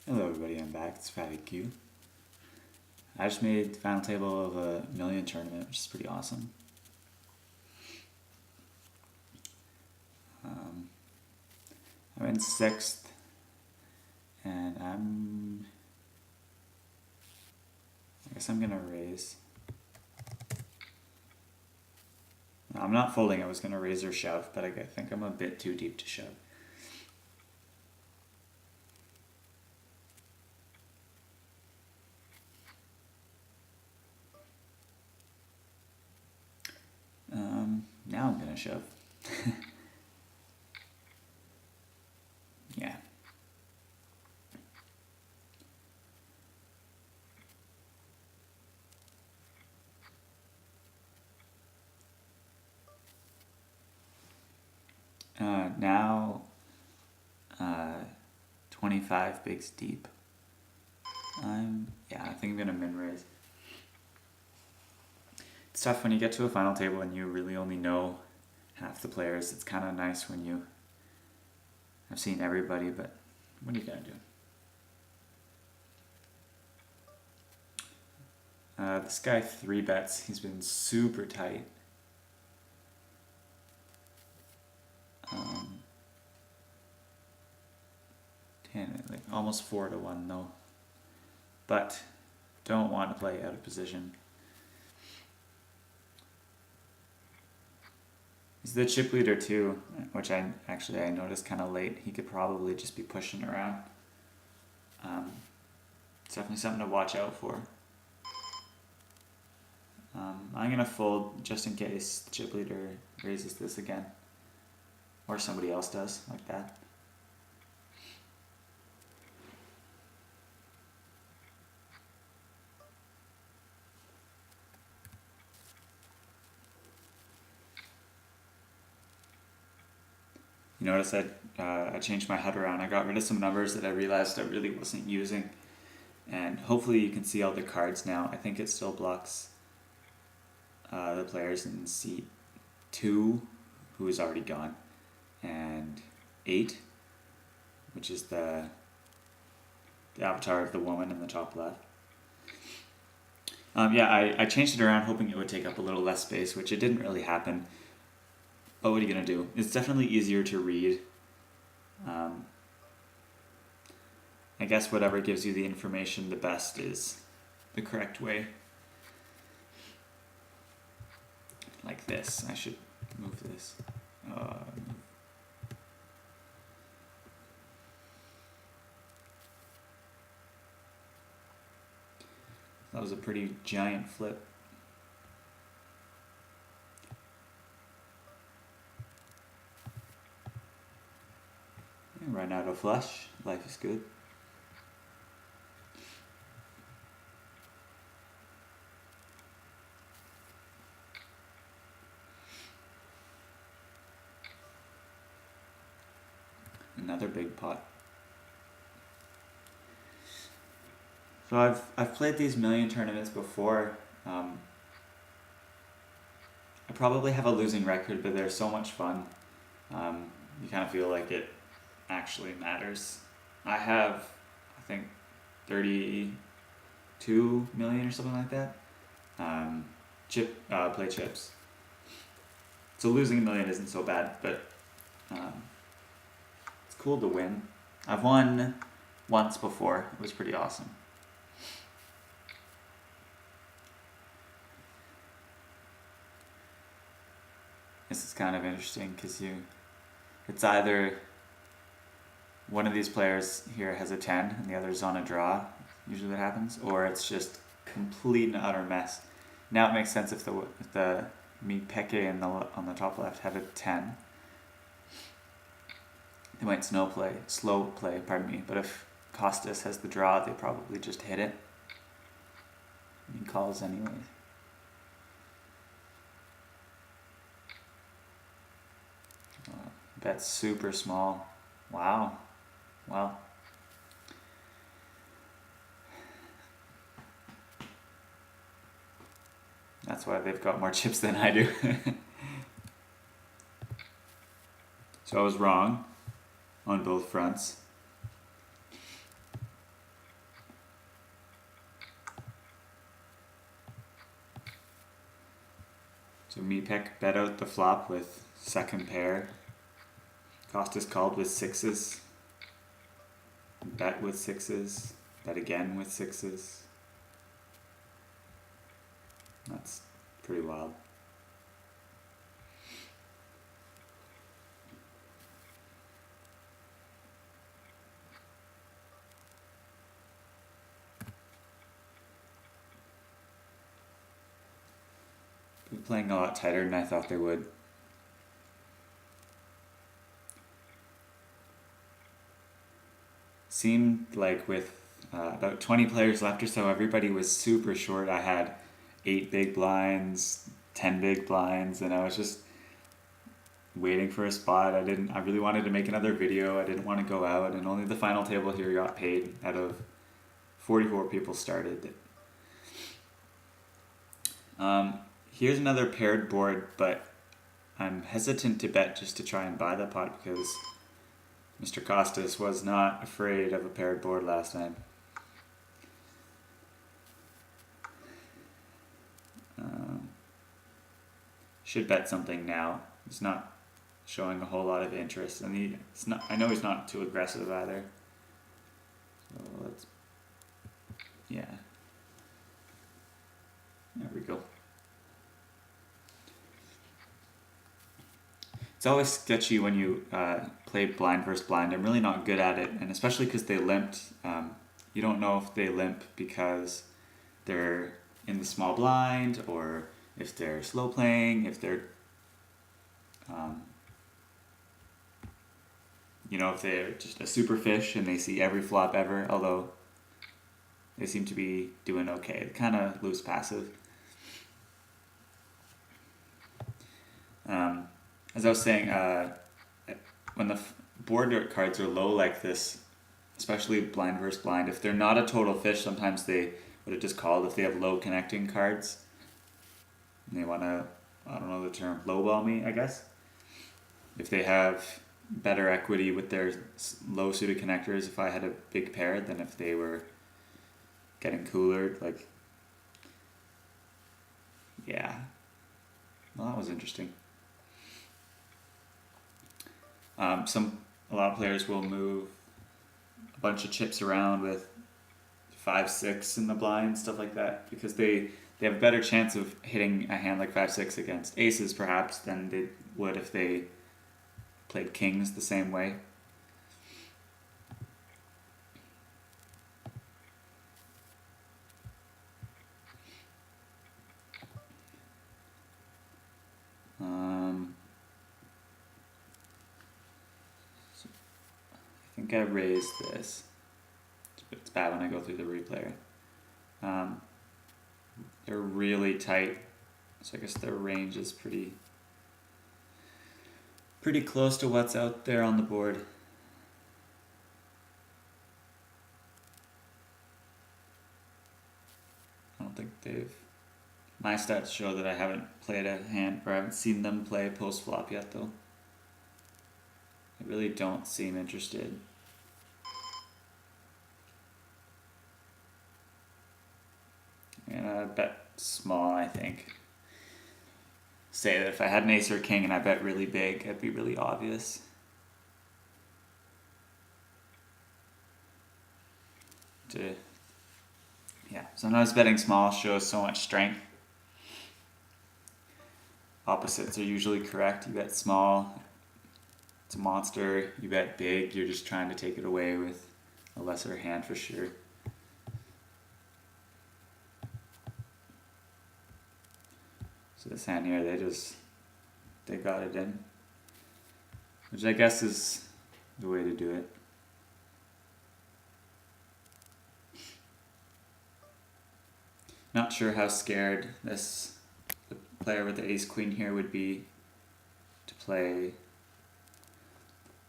Hello everybody, I'm back. It's Fatty Q. I just made the final table of a million tournament, which is pretty awesome. I'm in 6th, and I guess I'm gonna raise. No, I'm not folding, I was gonna raise or shove, but I think I'm a bit too deep to shove. Now I'm gonna shove. Yeah. Now, 25 bigs deep. I think I'm gonna min raise. It's tough when you get to a final table and you really only know half the players. It's kind of nice when you have seen everybody, but what are you gonna do? This guy 3-bets. He's been super tight. Like almost 4-1 though. But don't want to play out of position. He's the chip leader too, which I noticed kind of late. He could probably just be pushing around. It's definitely something to watch out for. I'm gonna fold just in case the chip leader raises this again, or somebody else does like that. You notice I changed my HUD around. I got rid of some numbers that I realized I really wasn't using. And hopefully you can see all the cards now. I think it still blocks the players in seat 2, who is already gone, and 8, which is the avatar of the woman in the top left. I changed it around hoping it would take up a little less space, which it didn't really happen. But what are you going to do? It's definitely easier to read. I guess whatever gives you the information the best is the correct way. Like this. I should move this. That was a pretty giant flip. Run out of flush. Life is good. Another big pot. So I've played these million tournaments before. I probably have a losing record, but they're so much fun. You kind of feel like it actually matters. I have, I think, 32 million or something like that. Play chips. So losing a million isn't so bad, but it's cool to win. I've won once before. It was pretty awesome. This is kind of interesting because it's either one of these players here has a 10 and the other's on a draw, usually that happens, or it's just complete and utter mess. Now it makes sense if the me Peke on the top left have a 10. They might slow play, but if Costas has the draw, they probably just hit it. He calls anyways. Bet's super small. Wow. Well. That's why they've got more chips than I do. So I was wrong on both fronts. So me pick bet out the flop with second pair. Costas called with sixes. Bet with sixes. Bet again with sixes. That's pretty wild. They're playing a lot tighter than I thought they would. Seemed like with about 20 players left or so, everybody was super short. I had 8 big blinds, 10 big blinds, and I was just waiting for a spot. I really wanted to make another video. I didn't want to go out, and only the final table here got paid out of 44 people started. Here's another paired board, but I'm hesitant to bet just to try and buy the pot because Mr. Costas was not afraid of a paired board last time. Should bet something now. He's not showing a whole lot of interest, and I know he's not too aggressive either. So let's, yeah. There we go. It's always sketchy when you play blind versus blind. I'm really not good at it, and especially because they limped. You don't know if they limp because they're in the small blind, or if they're slow playing, if they're, if they're just a super fish and they see every flop ever, although they seem to be doing okay. Kind of loose passive. As I was saying, when the board cards are low like this, especially blind versus blind, if they're not a total fish, sometimes they, what it just called, if they have low connecting cards, and they want to, I don't know the term, lowball me, I guess. If they have better equity with their low suited connectors, if I had a big pair, than if they were getting cooler, like, yeah. Well, that was interesting. A lot of players will move a bunch of chips around with 5-6 in the blind, stuff like that, because they have a better chance of hitting a hand like 5-6 against aces perhaps than they would if they played kings the same way. I think I raised this. It's bad when I go through the replayer. They're really tight, so I guess their range is pretty close to what's out there on the board. I don't think my stats show that I haven't played a hand, or I haven't seen them play post flop yet though. They really don't seem interested. And I bet small, I think. Say that if I had an ace or a king and I bet really big, it'd be really obvious. Yeah, sometimes betting small shows so much strength. Opposites are usually correct. You bet small, it's a monster. You bet big, you're just trying to take it away with a lesser hand for sure. So this hand here, they got it in, which I guess is the way to do it. Not sure how scared the player with the ace queen here would be to play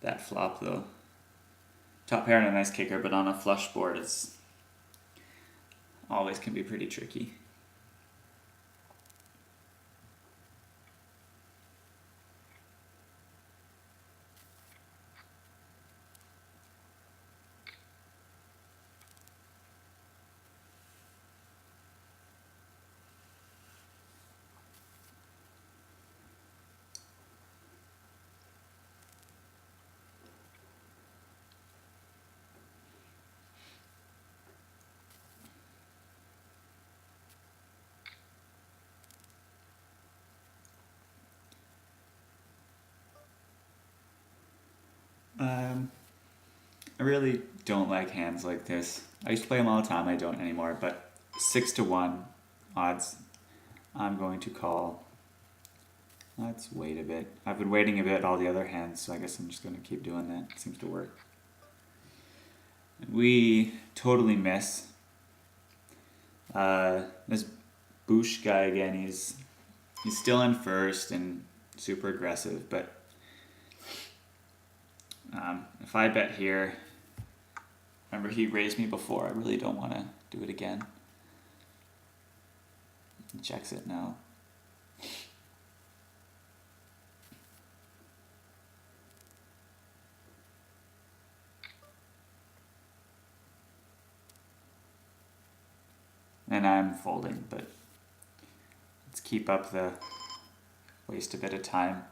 that flop though. Top pair and a nice kicker, but on a flush board it's always can be pretty tricky. Um, I really don't like hands like this. I used to play them all the time. I don't anymore. But 6-1 odds. I'm going to call. Let's wait a bit. I've been waiting a bit all the other hands, so I guess I'm just going to keep doing that. It seems to work. We totally miss. This Boosh guy again, he's still in first and super aggressive, but if I bet here, remember he raised me before, I really don't want to do it again. He checks it now. And I'm folding, but let's keep up the waste a bit of time.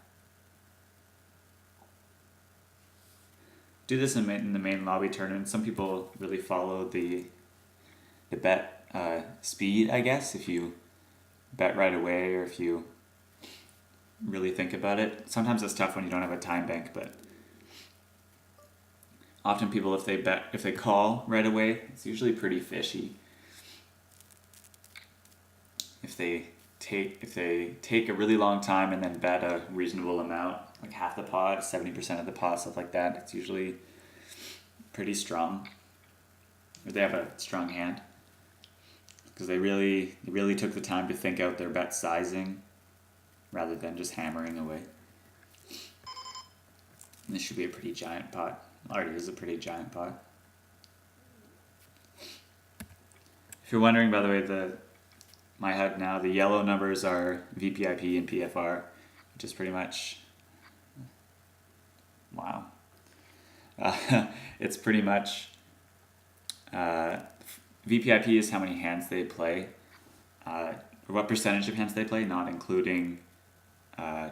Do this in the main lobby tournament. Some people really follow the bet speed, I guess, if you bet right away or if you really think about it. Sometimes it's tough when you don't have a time bank, but often people, if they call right away, it's usually pretty fishy. If they take a really long time and then bet a reasonable amount, like half the pot, 70% of the pot, stuff like that, it's usually pretty strong. Or they have a strong hand. Because they really took the time to think out their bet sizing rather than just hammering away. And this should be a pretty giant pot. Already is a pretty giant pot. If you're wondering, by the way, my HUD now, the yellow numbers are VPIP and PFR, which is pretty much, wow. It's pretty much, VPIP is how many hands they play, or what percentage of hands they play, not including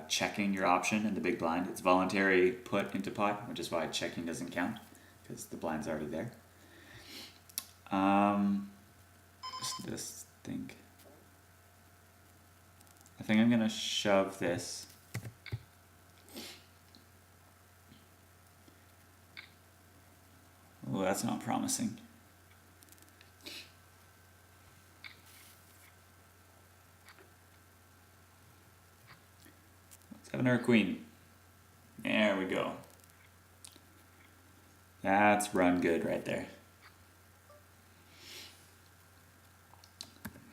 checking your option in the big blind. It's voluntary put into pot, which is why checking doesn't count, because the blind's already there. Just think. I think I'm going to shove this. Oh, that's not promising. Seven or a queen. There we go. That's run good right there.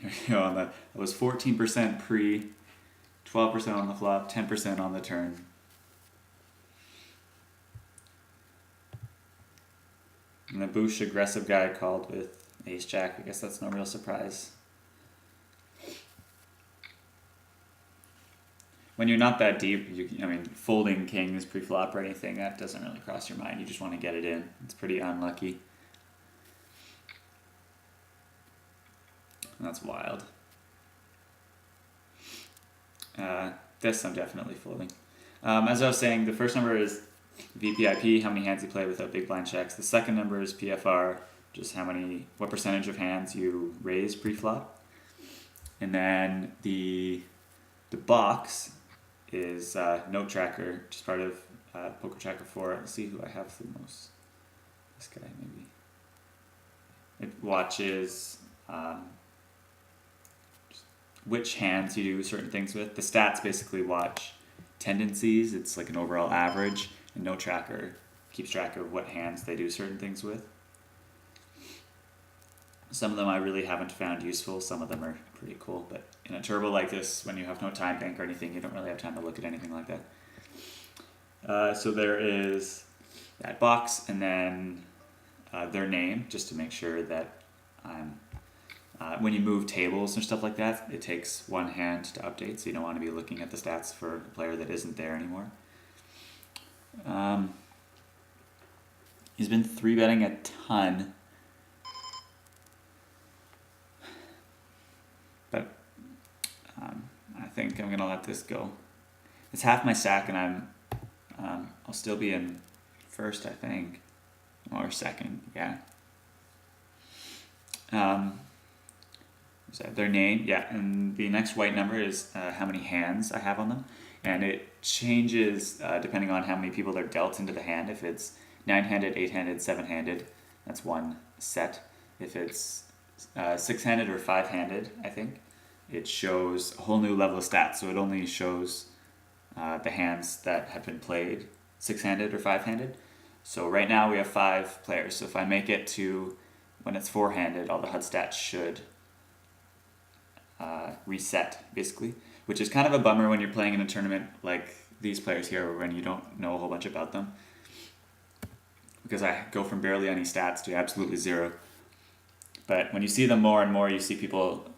There we go. That was 14% pre, 12% on the flop, 10% on the turn. And the Boosh aggressive guy called with ace jack. I guess that's no real surprise. When you're not that deep, folding kings pre-flop or anything, that doesn't really cross your mind. You just want to get it in. It's pretty unlucky. That's wild. This I'm definitely folding. As I was saying, the first number is VPIP, how many hands you play without big blind checks. The second number is PFR, just what percentage of hands you raise pre-flop. And then the box is Note Tracker, just part of Poker Tracker 4. Let's see who I have the most. This guy, maybe. It watches which hands you do certain things with. The stats basically watch tendencies. It's like an overall average. And Note Tracker keeps track of what hands they do certain things with. Some of them I really haven't found useful. Some of them are pretty cool. But in a turbo like this, when you have no time bank or anything, you don't really have time to look at anything like that. So there is that box, and then their name, just to make sure that when you move tables and stuff like that, it takes one hand to update, so you don't want to be looking at the stats for a player that isn't there anymore. He's been 3-betting a ton. But I think I'm going to let this go. It's half my stack, and I'll still be in first, I think. Or second, yeah. So their name, yeah, and the next white number is how many hands I have on them. and it changes depending on how many people are dealt into the hand. If it's 9-handed, 8-handed, 7-handed, that's one set. If it's 6-handed or 5-handed, I think, it shows a whole new level of stats. So it only shows the hands that have been played 6-handed or 5-handed. So right now we have 5 players. So if I make it to when it's 4-handed, all the HUD stats should reset, basically, which is kind of a bummer when you're playing in a tournament like these players here when you don't know a whole bunch about them, because I go from barely any stats to absolutely 0. But when you see them more and more, you see people,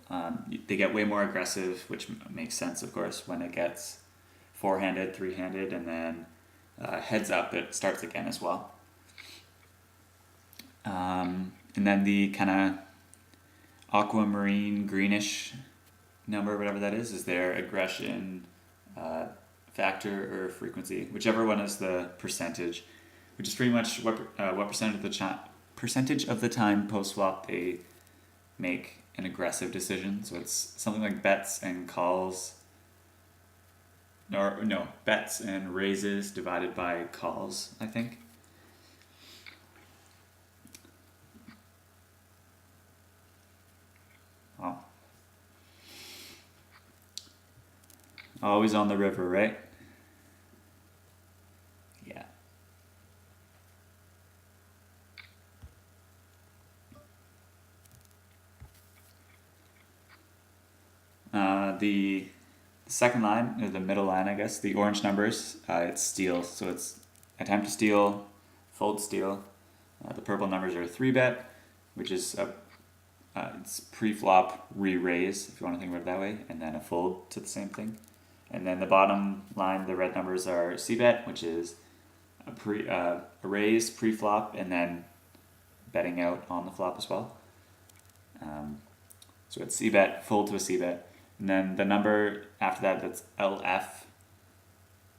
they get way more aggressive, which makes sense, of course, when it gets 4-handed, 3-handed, and then heads up, it starts again as well. And then the kind of aquamarine greenish number, whatever that is their aggression factor or frequency, whichever one is the percentage, which is pretty much what percentage of the time post flop they make an aggressive decision. So it's something like bets and calls, or no, bets and raises divided by calls, I think. Oh. Always on the river, right? Yeah. The second line, or the middle line, I guess, the orange numbers, it's steal. So it's attempt to steal, fold steal. The purple numbers are 3-bet, which is it's pre-flop re-raise, if you want to think about it that way, and then a fold to the same thing. And then the bottom line, the red numbers are c-bet, which is a raise pre-flop, and then betting out on the flop as well. So it's c-bet, fold to a c-bet. And then the number after that, that's LF,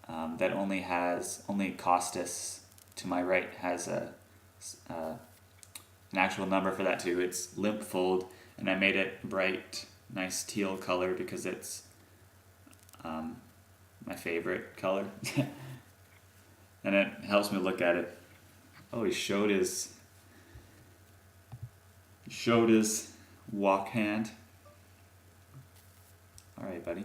that only Costas to my right has an actual number for that too. It's limp fold, and I made it bright, nice teal color because it's my favorite color. And it helps me look at it. Oh, he showed his walk hand. All right, buddy.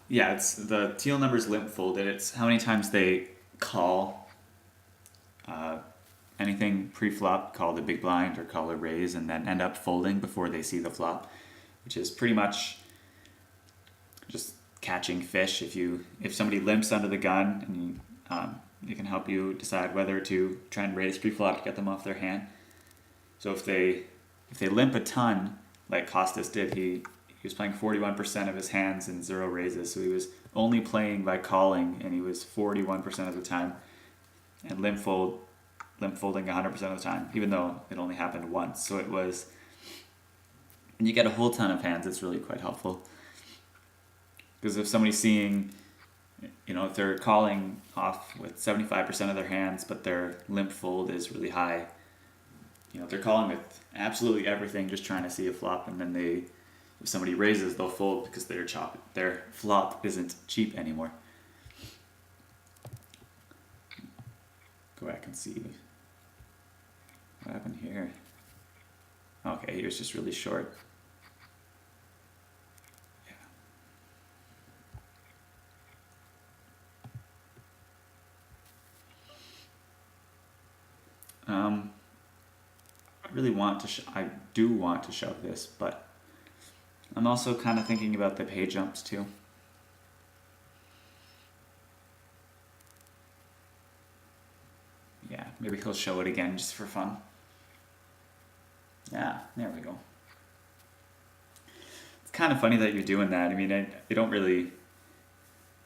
Yeah, it's the teal number's limp folded. It's how many times they call anything pre-flop, call the big blind or call a raise, and then end up folding before they see the flop, which is pretty much just catching fish. If somebody limps under the gun, and it can help you decide whether to try and raise pre-flop to get them off their hand. So if they limp a ton, like Costas did, he was playing 41% of his hands in 0 raises, so he was only playing by calling, and he was 41% of the time, and limp folding 100% of the time, even though it only happened once. So it was, and you get a whole ton of hands, it's really quite helpful. Because if somebody's seeing, if they're calling off with 75% of their hands, but their limp fold is really high, they're calling with absolutely everything, just trying to see a flop, and then if somebody raises, they'll fold because their flop isn't cheap anymore. Go back and see what happened here. Okay, he was just really short. Yeah. I do want to shove this, but I'm also kind of thinking about the pay jumps too. Yeah, maybe he'll show it again just for fun. Yeah, there we go. It's kind of funny that you're doing that. I mean, I don't really,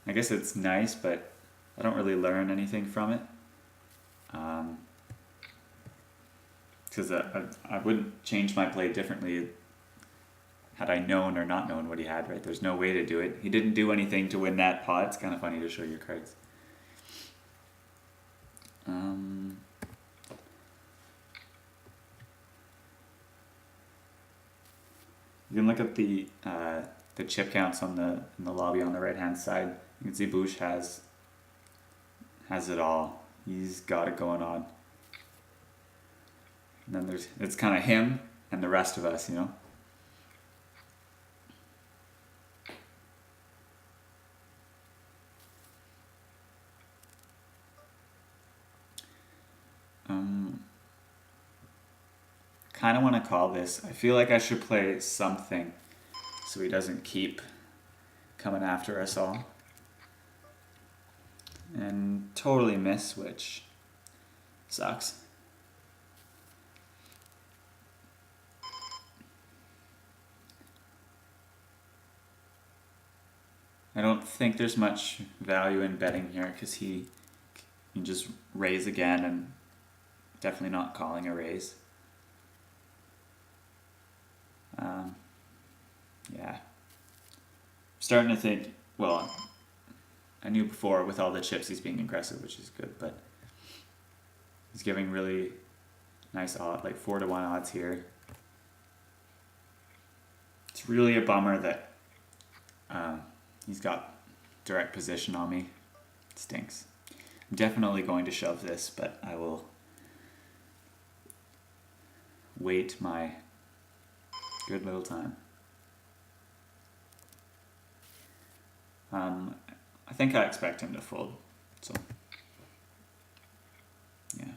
I guess it's nice, but I don't really learn anything from it. Because I wouldn't change my play differently had I known or not known what he had, right? There's no way to do it. He didn't do anything to win that pot. It's kind of funny to show your cards. You can look at the the chip counts on in the lobby on the right hand side. You can see Bush has it all. He's got it going on. And then it's kind of him and the rest of us, you know. Kind of want to call this. I feel like I should play something so he doesn't keep coming after us all. And totally miss, which sucks. I don't think there's much value in betting here because he can just raise again, and definitely not calling a raise. Yeah. I'm starting to think, well, I knew before with all the chips he's being aggressive, which is good, but he's giving really nice odds, like 4-1 odds here. It's really a bummer that he's got direct position on me. It stinks. I'm definitely going to shove this, but I will wait my good little time. I think I expect him to fold, so yeah.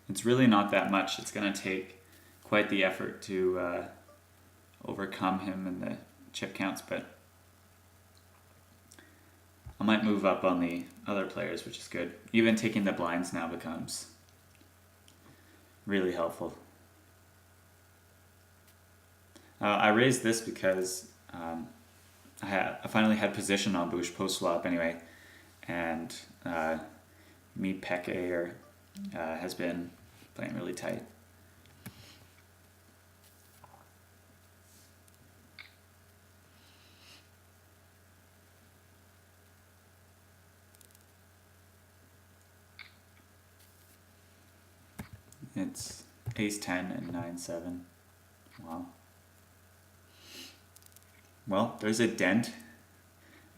It's really not that much. It's going to take quite the effort to overcome him in the chip counts, but I might move up on the other players, which is good. Even taking the blinds now becomes really helpful. I raised this because I finally had position on Bush post flop anyway, and me Peke has been playing really tight. It's ace-10 and 9-7. Wow. Well, there's a dent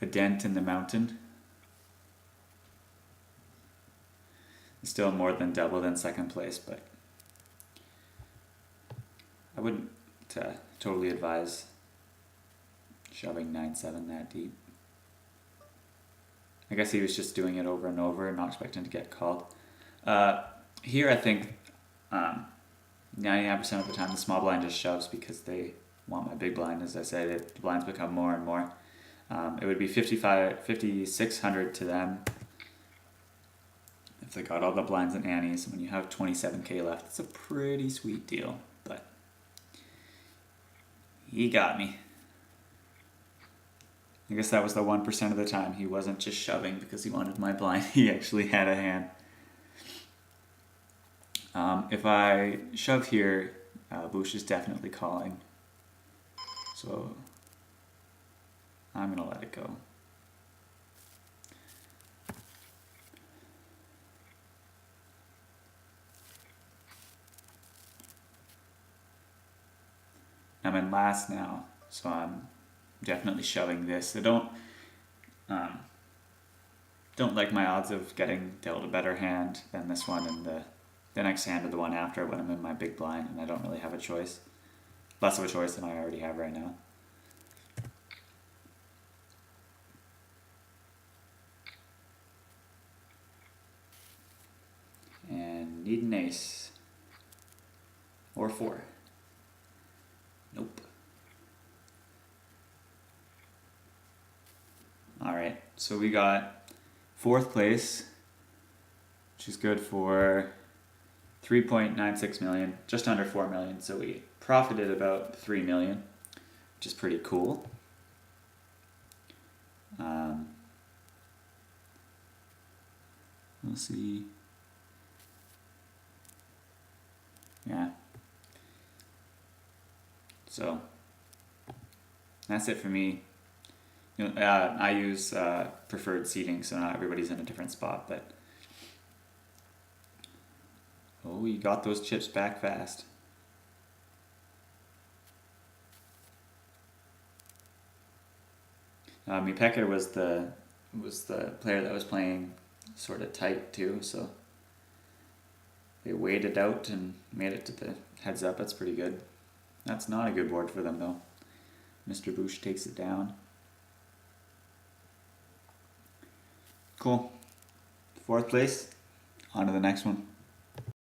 in the mountain. It's still more than double than second place, but I wouldn't totally advise shoving 9-7 that deep. I guess he was just doing it over and over and not expecting to get called. Here I think 99% of the time the small blind just shoves because they want my big blind. As I said, the blinds become more and more. It would be 5,600 to them if they got all the blinds and antes. When you have 27k left, it's a pretty sweet deal, but he got me. I guess that was the 1% of the time he wasn't just shoving because he wanted my blind. He actually had a hand. If I shove here, Bush is definitely calling. So I'm going to let it go. I'm in last now, so I'm definitely shoving this. I don't like my odds of getting dealt a better hand than this one and the next hand or the one after when I'm in my big blind and I don't really have a choice. Less of a choice than I already have right now. And need an ace. Or 4. Nope. Alright, so we got 4th place, which is good for 3.96 million, just under 4 million, so we profited about 3 million, which is pretty cool. We'll see. Yeah. So that's it for me. You know, I use preferred seating, so not everybody's in a different spot, but oh, you got those chips back fast. Mipeka was the player that was playing sort of tight too, so they waited out and made it to the heads up. That's pretty good. That's not a good board for them though. Mr. Boosh takes it down. Cool. 4th place. On to the next one.